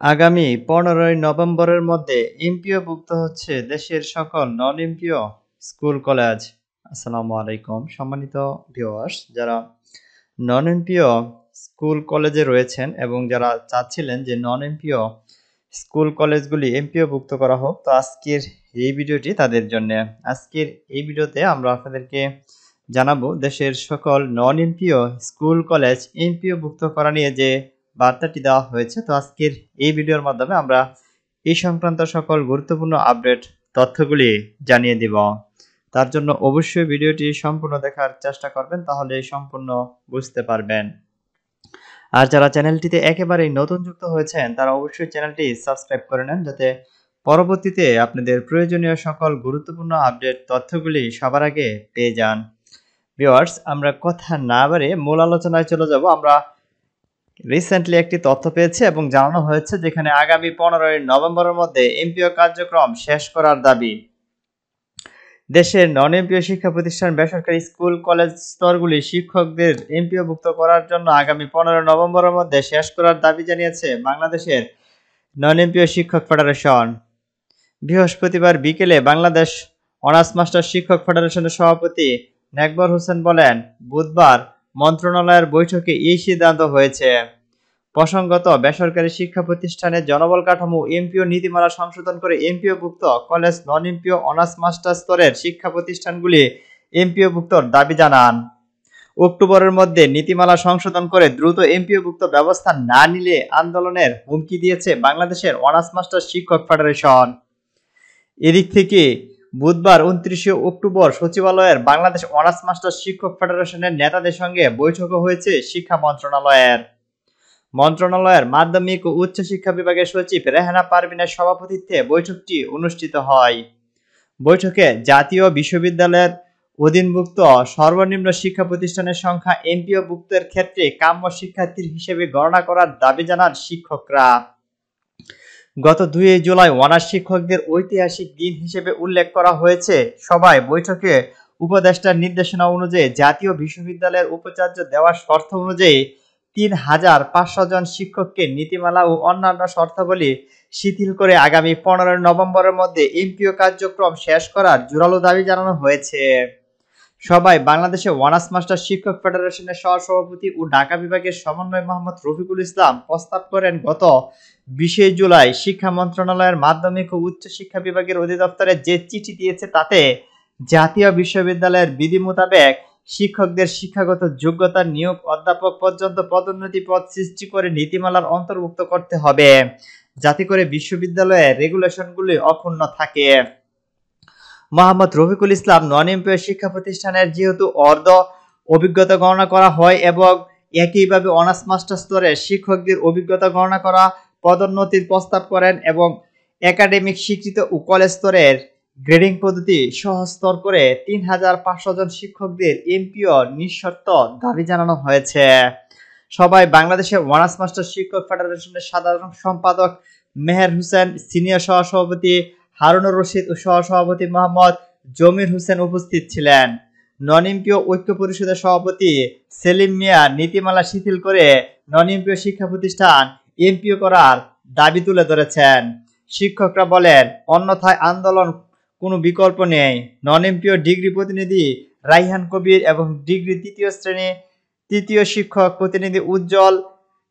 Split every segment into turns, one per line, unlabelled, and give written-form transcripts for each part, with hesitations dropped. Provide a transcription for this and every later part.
আগামী ১৫ই নভেম্বরের মধ্যে এমপিওভুক্ত হচ্ছে দেশের সকল নন এমপিও স্কুল কলেজ। আসসালামু আলাইকুম সম্মানিত ভিউয়ার্স, যারা নন এমপিও স্কুল কলেজে রয়েছেন এবং যারা চাচ্ছিলেন যে নন এমপিও স্কুল কলেজগুলি এমপিওভুক্ত করা হোক, তো আজকের এই ভিডিওটি তাদের জন্য। আজকের এই ভিডিওতে আমরা আপনাদেরকে জানাবো দেশের সকল নন এমপিও স্কুল কলেজ এমপিওভুক্ত করা নিয়ে যে বার্তাটি দেওয়া হয়েছে। তো আজকের এই ভিডিওর মাধ্যমে আমরা এই সংক্রান্ত সকল গুরুত্বপূর্ণ আপডেট তথ্যগুলি জানিয়ে দিব। তার জন্য অবশ্যই ভিডিওটি সম্পূর্ণ দেখার চেষ্টা করবেন, তাহলে সম্পূর্ণ বুঝতে পারবেন। আর যারা চ্যানেলটিতে একেবারেই নতুন যুক্ত হয়েছেন তারা অবশ্যই চ্যানেলটি সাবস্ক্রাইব করে নেন, যাতে পরবর্তীতে আপনাদের প্রয়োজনীয় সকল গুরুত্বপূর্ণ আপডেট তথ্যগুলি সবার আগে পেয়ে যান। ভিউয়ার্স, আমরা কথা না বাড়িয়ে মূল আলোচনায় চলে যাব। আমরা রিসেন্টলি একটি তথ্য পেয়েছি এবং জানানো হয়েছে যেখানে আগামী 15ই নভেম্বরের মধ্যে এমপিও কার্যক্রম শেষ করার দাবি। দেশের নন এমপিও শিক্ষা প্রতিষ্ঠান, বেসরকারি স্কুল কলেজ স্তরগুলি শিক্ষকদের এমপিওভুক্ত করার জন্য আগামী 15 নভেম্বরের মধ্যে শেষ করার দাবি জানিয়েছে বাংলাদেশের নন এমপিও শিক্ষক ফেডারেশন। বৃহস্পতিবার বিকেলে বাংলাদেশ অনার্স মাস্টার শিক্ষক ফেডারেশনের সভাপতি নেকবর হোসেন বলেন, বুধবার মন্ত্রণালয়ের বৈঠকে এই সিদ্ধান্ত হয়েছে। প্রসঙ্গত, বেসরকারি শিক্ষা প্রতিষ্ঠানের জনবল কাঠামো এমপিও নীতিমালা সংশোধন করে এমপিওভুক্ত college, non MPO, honours master স্তরের শিক্ষা প্রতিষ্ঠানগুলি এমপিওভুক্তর দাবি জানান। অক্টোবরের মধ্যে নীতিমালা সংশোধন করে দ্রুত এমপিওভুক্ত ব্যবস্থা না নিলে আন্দোলনের হুমকি দিয়েছে বাংলাদেশের অনার্স মাস্টার শিক্ষক ফেডারেশন। এদিক থেকে বুধবার 29 অক্টোবর সচিবালয়ের বাংলাদেশ অনার্স মাস্টার শিক্ষক ফেডারেশনের নেতাদের সঙ্গে বৈঠকও হয়েছে শিক্ষা মন্ত্রণালয়ের মাধ্যমিক ও উচ্চ শিক্ষা বিভাগের সচিব রেহানা পারভিনের সভাপতিত্বে বৈঠকটি অনুষ্ঠিত হয়। বৈঠকে জাতীয় বিশ্ববিদ্যালয়ের অধীনভুক্ত সর্বনিম্ন শিক্ষা প্রতিষ্ঠানের সংখ্যা এমপিওভুক্তের ক্ষেত্রে কাম্য শিক্ষার্থীর হিসেবে গণনা করার দাবি জানান শিক্ষকরা। গত 2 জুলাই অনার্স শিক্ষকদের ঐতিহাসিক দিন হিসেবে উল্লেখ করা হয়েছে। সভায় বৈঠকে উপদেষ্টার নির্দেশনা অনুযায়ী জাতীয় বিশ্ববিদ্যালয়ের উপাচার্য দেওয়া শর্ত অনুযায়ী 3500 জন শিক্ষককে নীতিমালা ও অন্যান্য শর্তাবলী শিথিল করে আগামী 15 নভেম্বরের মধ্যে এমপিও কার্যক্রম শেষ করার জোরালো দাবি জানানো হয়েছে। সভায় বাংলাদেশে অনার্স মাস্টার শিক্ষক ফেডারেশনের সহসভাপতি ও ঢাকা বিভাগের সমন্বয় মোহাম্মদ রফিকুল ইসলাম প্রস্তাব করেন, গত 20 জুলাই শিক্ষা মন্ত্রণালয়ের মাধ্যমিক ও উচ্চ শিক্ষা বিভাগের অধিদপ্তরে যে চিঠি দিয়েছে তাতে জাতীয় বিশ্ববিদ্যালয়ের বিধি মোতাবেক শিক্ষকদের শিক্ষাগত যোগ্যতা, নিয়োগ, অধ্যাপক পর্যন্ত পদোন্নতি পদ সৃষ্টি করে নীতিমালার অন্তর্ভুক্ত করতে হবে, যাতে করে বিশ্ববিদ্যালয়ের রেগুলেশনগুলি অক্ষুণ্ণ থাকে। মোহাম্মদ রফিকুল ইসলাম, নন এমপিও শিক্ষা প্রতিষ্ঠানের যেহেতু অর্ধ অভিজ্ঞতা গণনা করা হয় এবং একইভাবে অনার্স মাস্টার স্তরের শিক্ষকদের অভিজ্ঞতা গণনা করা পদোন্নতির প্রস্তাব করেন এবং একাডেমিক স্বীকৃত ও কলেজ স্তরের গ্রেডিং পদ্ধতি সহজতর করে 3500 জন শিক্ষকদের এমপিও নিঃশর্ত দাবি জানানো হয়েছে। সবাই বাংলাদেশের অনার্স মাস্টার শিক্ষক ফেডারেশনের সাধারণ সম্পাদক মেহের হোসেন, সিনিয়র সহসভাপতি হারুনুর রশিদ ও সহসভাপতি মোহাম্মদ জমির হোসেন উপস্থিত ছিলেন। নন এমপিও ঐক্য পরিষদের সভাপতি সেলিম মিয়া নীতিমালা শিথিল করে নন এমপিও শিক্ষা প্রতিষ্ঠান এমপিও করার দাবি তুলে ধরেছেন। শিক্ষকরা বলেন, অন্যথায় আন্দোলন কোনো বিকল্প নেই। নন এমপিও ডিগ্রি প্রতিনিধি রাইহান কবির এবং ডিগ্রি তৃতীয় শিক্ষক প্রতিনিধি উজ্জ্বল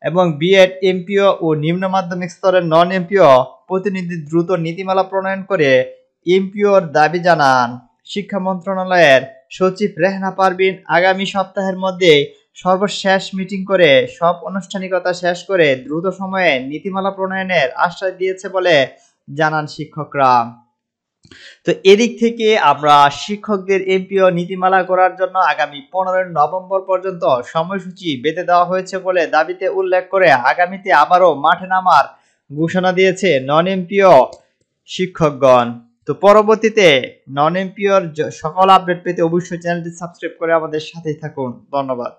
এবং বিএড এমপিও ও নিম্ন মাধ্যমিক স্তরের নন এমপিও প্রতিনিধি দ্রুত নীতিমালা প্রণয়ন করে এমপিওর দাবি জানান। শিক্ষা মন্ত্রণালয়ের সচিব রেহানা পারভিন আগামী সপ্তাহের মধ্যে সর্বশেষ মিটিং করে সব আনুষ্ঠানিকতা শেষ করে দ্রুত সময়ে নীতিমালা প্রণয়নের আশ্বাস দিয়েছে বলে জানান শিক্ষকরা। তো এদিক থেকে আমরা শিক্ষকদের এমপিও নীতিমালা করার জন্য আগামী 15 নভেম্বর পর্যন্ত সময়সূচি বেঁধে দেওয়া হয়েছে বলে দাবিতে উল্লেখ করে আগামীতে আবারও মাঠে নামার ঘোষণা দিয়েছে নন এমপিও শিক্ষকগণ। তো পরবর্তীতে নন এমপিওর সকল আপডেট পেতে অবশ্যই চ্যানেলটি সাবস্ক্রাইব করে আমাদের সাথেই থাকুন। ধন্যবাদ।